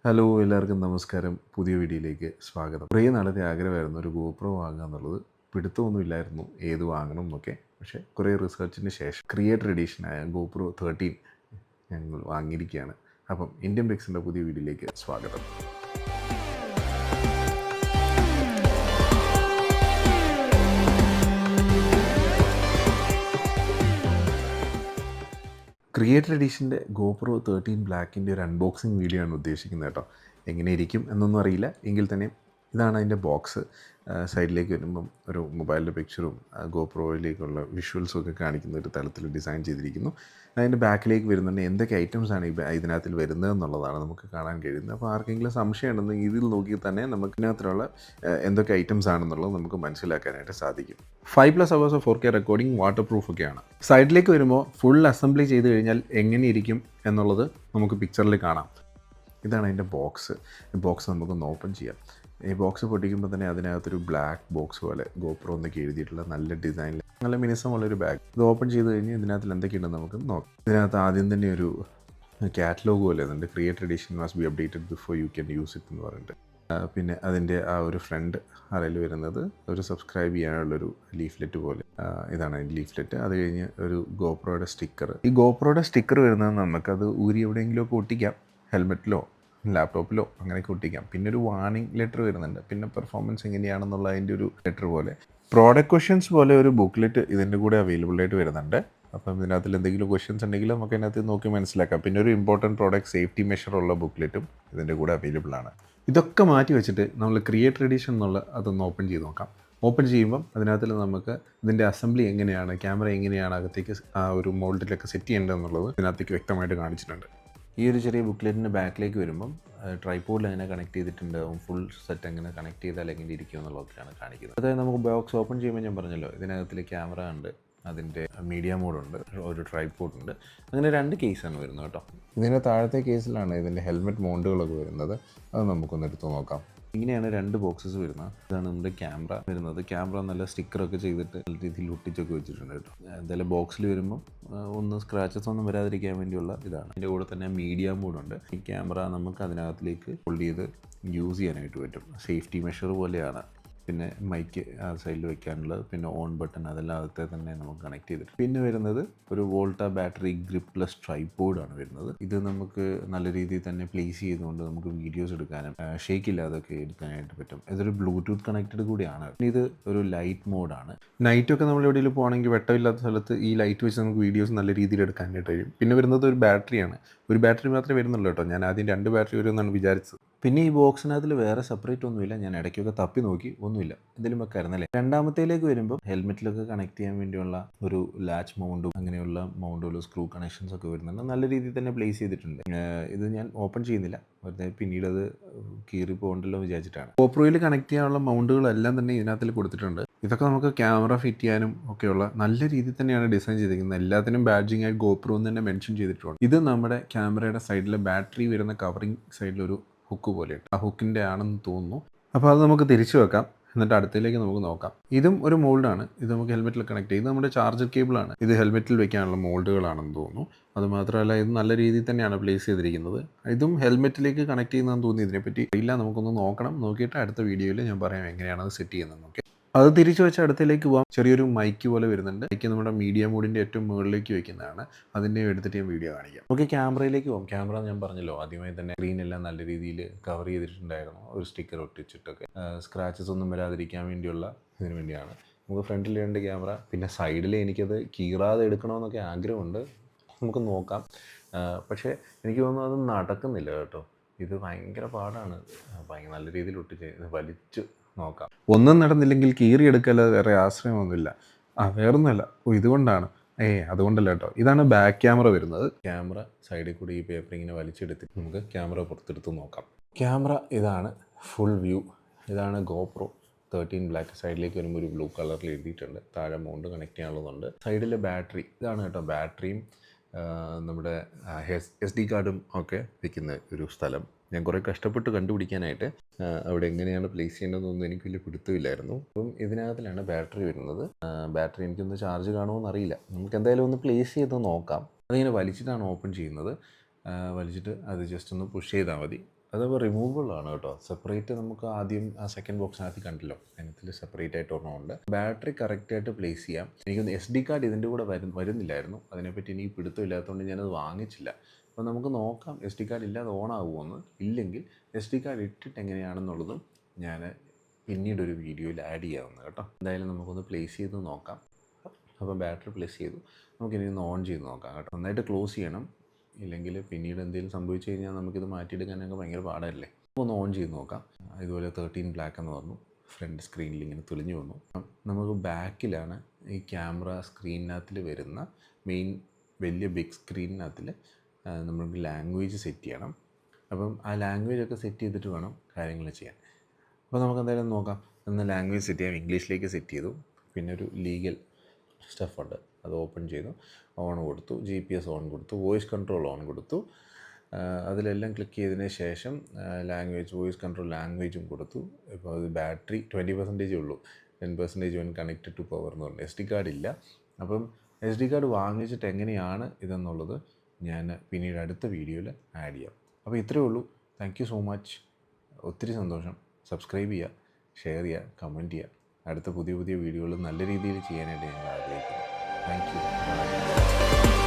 Hello എല്ലാവർക്കും നമസ്കാരം. പുതിയ വീഡിയോയിലേക്ക് സ്വാഗതം. കുറേ നാളത്തെ ആഗ്രഹമായിരുന്നു ഒരു GoPro വാങ്ങുക എന്നുള്ളത്. പിടുത്തമൊന്നും ഇല്ലായിരുന്നു ഏത് വാങ്ങണം എന്നൊക്കെ. പക്ഷേ കുറേ റിസർച്ചിന് ശേഷം ക്രിയേറ്റർ എഡിഷനായ GoPro 13 ഞങ്ങൾ വാങ്ങിയിരിക്കുകയാണ്. അപ്പം ഇന്ത്യൻ പിക്സിൻ്റെ പുതിയ വീഡിയോയിലേക്ക് സ്വാഗതം. ക്രിയേറ്റർ എഡിഷൻ്റെ GoPro 13 ബ്ലാക്കിൻ്റെ ഒരു അൺബോക്സിങ് വീഡിയോ ആണ് ഉദ്ദേശിക്കുന്നത് കേട്ടോ. എങ്ങനെ ഇരിക്കും എന്നൊന്നും അറിയില്ല, എങ്കിൽ തന്നെ ഇതാണ് അതിൻ്റെ ബോക്സ്. സൈഡിലേക്ക് വരുമ്പം ഒരു മൊബൈലിൻ്റെ പിക്ചറും GoProയിലേക്കുള്ള വിഷ്വൽസും ഒക്കെ കാണിക്കുന്ന ഒരു തലത്തിൽ ഡിസൈൻ ചെയ്തിരിക്കുന്നു. അതിൻ്റെ ബാക്കിലേക്ക് വരുന്നുണ്ട് എന്തൊക്കെ ഐറ്റംസാണ് ഇതിനകത്തിൽ വരുന്നത് എന്നുള്ളതാണ് നമുക്ക് കാണാൻ കഴിയുന്നത്. അപ്പോൾ ആർക്കെങ്കിലും സംശയം ഉണ്ടെങ്കിൽ ഇതിൽ നോക്കി തന്നെ നമുക്ക് ഇതിനകത്തുള്ള എന്തൊക്കെ ഐറ്റംസ് ആണെന്നുള്ളത് നമുക്ക് മനസ്സിലാക്കാനായിട്ട് സാധിക്കും. 5+ hours of 4K recording, water proof ഒക്കെയാണ്. സൈഡിലേക്ക് വരുമ്പോൾ ഫുൾ അസംബ്ലി ചെയ്ത് കഴിഞ്ഞാൽ എങ്ങനെ ഇരിക്കും എന്നുള്ളത് നമുക്ക് പിക്ചറിൽ കാണാം. ഇതാണ് അതിൻ്റെ ബോക്സ്. ഈ ബോക്സ് നമുക്കൊന്ന് ഓപ്പൺ ചെയ്യാം. ഈ ബോക്സ് പൊട്ടിക്കുമ്പോൾ തന്നെ അതിനകത്തൊരു ബ്ലാക്ക് ബോക്സ് പോലെ GoPro എന്നൊക്കെ എഴുതിയിട്ടുള്ള നല്ല ഡിസൈനിൽ നല്ല മിനുസമുള്ളൊരു ബാഗ്. ഇത് ഓപ്പൺ ചെയ്ത് കഴിഞ്ഞ് ഇതിനകത്ത് എന്തൊക്കെയുണ്ടെന്ന് നമുക്ക് നോക്കാം. ഇതിനകത്ത് ആദ്യം തന്നെ ഒരു കാറ്റലോഗ് പോലെ ഉണ്ട്. Creator edition must be updated before you can use it എന്ന് പറഞ്ഞിട്ട്. പിന്നെ അതിൻ്റെ ആ ഒരു ഫ്രണ്ട് അറയിൽ വരുന്നത് ഒരു സബ്സ്ക്രൈബ് ചെയ്യാനുള്ളൊരു ലീഫ്ലെറ്റ് പോലെ. ഇതാണ് അതിൻ്റെ ലീഫ്ലെറ്റ്. അത് കഴിഞ്ഞ് ഒരു GoProയുടെ സ്റ്റിക്കർ. ഈ GoProയുടെ സ്റ്റിക്കർ വരുന്നത് നമുക്കത് ഊരി എവിടെയെങ്കിലുമൊക്കെ ഒട്ടിക്കാം, ഹെൽമെറ്റിലോ ലാപ്ടോപ്പിലോ അങ്ങനെയൊക്കെ ഒട്ടിക്കാം. പിന്നെ ഒരു വാർണിംഗ് ലെറ്റർ വരുന്നുണ്ട്. പിന്നെ പെർഫോമൻസ് എങ്ങനെയാണെന്നുള്ള അതിൻ്റെ ഒരു ലെറ്റർ പോലെ. പ്രോഡക്റ്റ് ക്വസ്റ്റ്യൻസ് പോലെ ഒരു ബുക്ക്ലെറ്റ് ഇതിൻ്റെ കൂടെ അവൈലബിൾ ആയിട്ട് വരുന്നുണ്ട്. അപ്പം ഇതിനകത്തിൽ എന്തെങ്കിലും ക്വസ്റ്റ്യൻസ് ഉണ്ടെങ്കിൽ നമുക്ക് അതിനകത്ത് നോക്കി മനസ്സിലാക്കാം. പിന്നെ ഒരു ഇമ്പോർട്ടൻറ്റ് പ്രോഡക്റ്റ് സേഫ്റ്റി മെഷറുള്ള ബുക്ക്ലെറ്റും ഇതിൻ്റെ കൂടെ അവൈലബിൾ ആണ്. ഇതൊക്കെ മാറ്റി വെച്ചിട്ട് നമ്മൾ ക്രിയേറ്റർ എഡിഷൻ എന്നുള്ള അതൊന്ന് ഓപ്പൺ ചെയ്ത് നോക്കാം. ഓപ്പൺ ചെയ്യുമ്പം അതിനകത്തിൽ നമുക്ക് ഇതിൻ്റെ അസംബ്ലി എങ്ങനെയാണ്, ക്യാമറ എങ്ങനെയാണ് അകത്തേക്ക് ആ ഒരു മോൾഡിലൊക്കെ സെറ്റ് ചെയ്യേണ്ടതെന്നുള്ളത് ഇതിനകത്തേക്ക് വ്യക്തമായിട്ട് കാണിച്ചിട്ടുണ്ട്. ഈ ഒരു ചെറിയ ബുക്ക്ലെറ്റിൻ്റെ ബാക്കിലേക്ക് വരുമ്പം ട്രൈപോഡിൽ എങ്ങനെ കണക്ട് ചെയ്തിട്ടുണ്ടാവും, ഫുൾ സെറ്റ് എങ്ങനെ കണക്ട് ചെയ്താൽ എങ്ങനെ ഇരിക്കും എന്നുള്ളതൊക്കെയാണ് കാണിക്കുന്നത്. അതായത് നമുക്ക് ബോക്സ് ഓപ്പൺ ചെയ്യുമ്പോൾ ഞാൻ പറഞ്ഞല്ലോ, ഇതിനകത്തിൽ ക്യാമറ ഉണ്ട്, അതിൻ്റെ മീഡിയ മോഡുണ്ട്, ഒരു ട്രൈപോഡ് ഉണ്ട്. അങ്ങനെ 2 കേസാണ് വരുന്നത് കേട്ടോ. ഇതിൻ്റെ താഴത്തെ കേസിലാണ് ഇതിൻ്റെ ഹെൽമെറ്റ് മൗണ്ടുകളൊക്കെ വരുന്നത്. അത് നമുക്കൊന്ന് എടുത്ത് നോക്കാം. ഇങ്ങനെയാണ് 2 ബോക്സസ് വരുന്നത്. ഇതാണ് നമ്മുടെ ക്യാമറ വരുന്നത്. ക്യാമറ നല്ല സ്റ്റിക്കറൊക്കെ ചെയ്തിട്ട് നല്ല രീതിയിൽ ഒട്ടിച്ചൊക്കെ വെച്ചിട്ടുണ്ട് കേട്ടോ. എന്തായാലും ബോക്സിൽ വരുമ്പോൾ ഒന്ന് സ്ക്രാച്ചസ് ഒന്നും വരാതിരിക്കാൻ വേണ്ടിയുള്ള ഇതാണ്. അതിൻ്റെ കൂടെ തന്നെ മീഡിയ മോഡുണ്ട്. ഈ ക്യാമറ നമുക്ക് അതിനകത്തിലേക്ക് ഹോൾഡ് ചെയ്ത് യൂസ് ചെയ്യാനായിട്ട് പറ്റും. സേഫ്റ്റി മെഷർ പോലെയാണ്. പിന്നെ മൈക്ക് ആ സൈഡിൽ വെക്കാനുള്ളത്, പിന്നെ ഓൺ ബട്ടൺ അതെല്ലാം അകത്തെ തന്നെ നമുക്ക് കണക്ട് ചെയ്തിട്ട്. പിന്നെ വരുന്നത് ഒരു വോൾട്ട ബാറ്ററി ഗ്രിപ്പ്ലെസ് ട്രൈപോഡാണ് വരുന്നത്. ഇത് നമുക്ക് നല്ല രീതിയിൽ തന്നെ പ്ലേസ് ചെയ്തുകൊണ്ട് നമുക്ക് വീഡിയോസ് എടുക്കാനും ഷേക്ക് ഇല്ലാതൊക്കെ എടുക്കാനായിട്ട് പറ്റും. ഇതൊരു ബ്ലൂടൂത്ത് കണക്റ്റഡ് കൂടിയാണ്. ഇത് ഒരു ലൈറ്റ് മോഡാണ്. നൈറ്റൊക്കെ നമ്മൾ എവിടെയെങ്കിലും പോകുകയാണെങ്കിൽ വെട്ടമില്ലാത്ത സ്ഥലത്ത് ഈ ലൈറ്റ് വെച്ച് നമുക്ക് വീഡിയോസ് നല്ല രീതിയിൽ എടുക്കാനായിട്ട് കഴിയും. പിന്നെ വരുന്നത് ഒരു ബാറ്ററിയാണ്. ഒരു ബാറ്ററി മാത്രമേ വരുന്നുള്ളൂ കേട്ടോ. ഞാൻ ആദ്യം 2 ബാറ്ററി വരുമെന്നാണ് വിചാരിച്ചത്. പിന്നെ ഈ ബോക്സിനകത്തിൽ വേറെ സെപ്പറേറ്റ് ഒന്നുമില്ല. ഞാൻ ഇടയ്ക്കൊക്കെ തപ്പി നോക്കി, ഒന്നുമില്ല. എന്തെങ്കിലും വെക്കായിരുന്നല്ലേ. രണ്ടാമത്തേലേക്ക് വരുമ്പോൾ ഹെൽമെറ്റിലൊക്കെ കണക്ട് ചെയ്യാൻ വേണ്ടിയുള്ള ഒരു ലാച്ച് മൗണ്ടും അങ്ങനെയുള്ള മൗണ്ടുകളും സ്ക്രൂ കണക്ഷൻസ് ഒക്കെ വരുന്നുണ്ട്. നല്ല രീതിയിൽ തന്നെ പ്ലേസ് ചെയ്തിട്ടുണ്ട്. ഇത് ഞാൻ ഓപ്പൺ ചെയ്യുന്നില്ല, വെറുതെ പിന്നീട് അത് കീറി പോകണ്ടല്ലോ വിചാരിച്ചിട്ടാണ്. GoProയിൽ കണക്ട് ചെയ്യാനുള്ള മൗണ്ടുകളെല്ലാം തന്നെ ഇതിനകത്തിൽ കൊടുത്തിട്ടുണ്ട്. ഇതൊക്കെ നമുക്ക് ക്യാമറ ഫിറ്റ് ചെയ്യാനും ഒക്കെയുള്ള നല്ല രീതിയിൽ തന്നെയാണ് ഡിസൈൻ ചെയ്തിരിക്കുന്നത്. എല്ലാത്തിനും ബാഡ്ജിങ് ആയി GoPro എന്ന് തന്നെ മെൻഷൻ ചെയ്തിട്ടുണ്ട്. ഇത് നമ്മുടെ ക്യാമറയുടെ സൈഡിലെ ബാറ്ററി വരുന്ന കവറിങ് സൈഡിലൊരു ഹുക്ക് പോലെയുണ്ട്. ആ ഹുക്കിൻ്റെ ആണെന്ന് തോന്നുന്നു. അപ്പോൾ അത് നമുക്ക് തിരിച്ചു വെക്കാം. എന്നിട്ട് അടുത്തേക്ക് നമുക്ക് നോക്കാം. ഇതും ഒരു മോൾഡാണ്. ഇത് നമുക്ക് ഹെൽമെറ്റിൽ കണക്ട് ചെയ്ത് നമ്മുടെ ചാർജർ കേബിളാണ്. ഇത് ഹെൽമെറ്റിൽ വെക്കാനുള്ള മോൾഡുകളാണെന്ന് തോന്നുന്നു. അതുമാത്രമല്ല ഇത് നല്ല രീതിയിൽ തന്നെയാണ് പ്ലേസ് ചെയ്തിരിക്കുന്നത്. ഇതും ഹെൽമെറ്റിലേക്ക് കണക്ട് ചെയ്യുന്നതെന്ന് തോന്നി. ഇതിനെപ്പറ്റി അറിയില്ല, നമുക്കൊന്ന് നോക്കണം. നോക്കിയിട്ട് അടുത്ത വീഡിയോയിൽ ഞാൻ പറയാം എങ്ങനെയാണ് അത് സെറ്റ് ചെയ്യുന്നത്. ഓക്കെ, അത് തിരിച്ചു വെച്ച് അടുത്തേക്ക് പോകാം. ചെറിയൊരു മൈക്ക് പോലെ വരുന്നുണ്ട്. മൈക്ക് നമ്മുടെ മീഡിയ മോഡിൻ്റെ ഏറ്റവും മുകളിലേക്ക് വെക്കുന്നതാണ്. അതിൻ്റെ എടുത്തിട്ട് ഞാൻ വീഡിയോ കാണിക്കാം. ഓക്കെ, ക്യാമറയിലേക്ക് പോകാം. ക്യാമറ ഞാൻ പറഞ്ഞല്ലോ, ആദ്യമായി തന്നെ സ്ക്രീനെല്ലാം നല്ല രീതിയിൽ കവർ ചെയ്തിട്ടുണ്ടായിരുന്നു. ഒരു സ്റ്റിക്കർ ഒട്ടിച്ചിട്ടൊക്കെ സ്ക്രാച്ചസ് ഒന്നും വരാതിരിക്കാൻ വേണ്ടിയുള്ള ഇതിന് വേണ്ടിയാണ്. നമുക്ക് ഫ്രണ്ടിൽ 2 ക്യാമറ, പിന്നെ സൈഡിൽ എനിക്കത് കീറാതെ എടുക്കണമെന്നൊക്കെ ആഗ്രഹമുണ്ട്. നമുക്ക് നോക്കാം. പക്ഷേ എനിക്ക് തോന്നുന്നു അത് നടക്കുന്നില്ല കേട്ടോ. ഇത് ഭയങ്കര പാടാണ്. ഭയങ്കര നല്ല രീതിയിൽ ഒട്ടിച്ച് വലിച്ച് നോക്കാം. ഒന്നും നടന്നില്ലെങ്കിൽ കീറിയെടുക്കല്ലാതെ വേറെ ആശ്രയമൊന്നുമില്ല. വേറൊന്നുമല്ല, ഇതുകൊണ്ടാണ്. അതുകൊണ്ടല്ല കേട്ടോ. ഇതാണ് ബാക്ക് ക്യാമറ വരുന്നത്. ക്യാമറ സൈഡിൽ കൂടി ഈ പേപ്പർ ഇങ്ങനെ വലിച്ചെടുത്തിട്ട് നമുക്ക് ക്യാമറ പുറത്തെടുത്ത് നോക്കാം. ക്യാമറ ഇതാണ് ഫുൾ വ്യൂ. ഇതാണ് GoPro 13 ബ്ലാക്ക്. സൈഡിലേക്ക് വരുമ്പോൾ ഒരു ബ്ലൂ കളറിൽ എഴുതിയിട്ടുണ്ട്. താഴെ മൗണ്ട് കണക്ട് ചെയ്യാനുള്ളതുണ്ട്. സൈഡിലെ ബാറ്ററി ഇതാണ് കേട്ടോ. ബാറ്ററിയും നമ്മുടെ SD കാർഡും ഒക്കെ വയ്ക്കുന്ന ഒരു സ്ഥലം. ഞാൻ കുറേ കഷ്ടപ്പെട്ട് കണ്ടുപിടിക്കാനായിട്ട് അവിടെ എങ്ങനെയാണ് പ്ലേസ് ചെയ്യേണ്ടതെന്നൊന്നും എനിക്ക് വലിയ പിടുത്തമില്ലായിരുന്നു. അപ്പം ഇതിനകത്തിലാണ് ബാറ്ററി വരുന്നത്. ബാറ്ററി എനിക്കൊന്ന് ചാർജ് കാണുമോ അറിയില്ല. നമുക്ക് എന്തായാലും ഒന്ന് പ്ലേസ് ചെയ്ത് നോക്കാം. അതിങ്ങനെ വലിച്ചിട്ടാണ് ഓപ്പൺ ചെയ്യുന്നത്. വലിച്ചിട്ട് അത് ജസ്റ്റ് ഒന്ന് പുഷ് ചെയ്താൽ മതി. അതപ്പോൾ റിമൂവബിൾ ആണ് കേട്ടോ. സെപ്പറേറ്റ് നമുക്ക് ആദ്യം ആ സെക്കൻഡ് ബോക്സിനകത്ത് കണ്ടല്ലോ, അതിനകത്തിൽ സെപ്പറേറ്റ് ആയിട്ട് ഒരെണ്ണം ഉണ്ട്. ബാറ്ററി കറക്റ്റായിട്ട് പ്ലേസ് ചെയ്യാം. എനിക്കൊന്ന് SD കാർഡ് ഇതിൻ്റെ കൂടെ വരുന്നില്ലായിരുന്നു. അതിനെപ്പറ്റി എനിക്ക് പിടുത്തമില്ലാത്തതുകൊണ്ട് ഞാനത് വാങ്ങിച്ചില്ല. അപ്പോൾ നമുക്ക് നോക്കാം SD കാർഡ് ഇല്ലാതെ ഓൺ ആകുമോയെന്ന്. ഇല്ലെങ്കിൽ SD കാർഡ് ഇട്ടിട്ട് എങ്ങനെയാണെന്നുള്ളതും ഞാൻ പിന്നീടൊരു വീഡിയോയിൽ ആഡ് ചെയ്യാവുന്നത് കേട്ടോ. എന്തായാലും നമുക്കൊന്ന് പ്ലേസ് ചെയ്ത് നോക്കാം. അപ്പോൾ ബാറ്ററി പ്ലേസ് ചെയ്തു. നമുക്കിനി ഒന്ന് ഓൺ ചെയ്ത് നോക്കാം കേട്ടോ. നന്നായിട്ട് ക്ലോസ് ചെയ്യണം, ഇല്ലെങ്കിൽ പിന്നീട് എന്തെങ്കിലും സംഭവിച്ചു കഴിഞ്ഞാൽ നമുക്കിത് മാറ്റിയെടുക്കാനൊക്കെ ഭയങ്കര പാടല്ലേ. ഒന്ന് ഓൺ ചെയ്ത് നോക്കാം. ഇതുപോലെ 13 ബ്ലാക്ക് എന്ന് പറഞ്ഞു ഫ്രണ്ട് സ്ക്രീനിൽ ഇങ്ങനെ തെളിഞ്ഞു വന്നു. നമുക്ക് ബാക്കിലാണ് ഈ ക്യാമറ സ്ക്രീനിനകത്തിൽ വരുന്ന മെയിൻ വലിയ ബിഗ് സ്ക്രീനിനകത്തിൽ നമുക്ക് ലാംഗ്വേജ് സെറ്റ് ചെയ്യണം. അപ്പം ആ ലാംഗ്വേജൊക്കെ സെറ്റ് ചെയ്തിട്ട് വേണം കാര്യങ്ങൾ ചെയ്യാൻ. അപ്പോൾ നമുക്ക് എന്തായാലും നോക്കാം. ഒന്ന് ലാംഗ്വേജ് സെറ്റ് ചെയ്യാം. ഇംഗ്ലീഷിലേക്ക് സെറ്റ് ചെയ്തു. പിന്നെ ഒരു ലീഗൽ സ്റ്റഫുണ്ട്, അത് ഓപ്പൺ ചെയ്തു, ഓൺ കൊടുത്തു, GPS ഓൺ കൊടുത്തു, വോയിസ് കൺട്രോൾ ഓൺ കൊടുത്തു. അതിലെല്ലാം ക്ലിക്ക് ചെയ്തതിന് ശേഷം ലാംഗ്വേജ്, വോയിസ് കൺട്രോൾ ലാംഗ്വേജും കൊടുത്തു. ഇപ്പോൾ അത് ബാറ്ററി 20% ഉള്ളൂ, 10% വൻ കണക്റ്റഡ് ടു പവർ എന്ന് പറഞ്ഞു. SD കാർഡ് ഇല്ല. അപ്പം SD കാർഡ് വാങ്ങിച്ചിട്ട് എങ്ങനെയാണ് ഇതെന്നുള്ളത് ഞാൻ പിന്നീട് അടുത്ത വീഡിയോയിൽ ആഡ് ചെയ്യാം. അപ്പോൾ ഇത്രയേ ഉള്ളൂ. Thank you so much. ഒത്തിരി സന്തോഷം. സബ്സ്ക്രൈബ് ചെയ്യുക, ഷെയർ ചെയ്യുക, കമൻറ്റ് ചെയ്യുക. അടുത്ത പുതിയ വീഡിയോകൾ നല്ല രീതിയിൽ ചെയ്യാനായിട്ട് ഞങ്ങൾ ആഗ്രഹിക്കുന്നു. Thank you.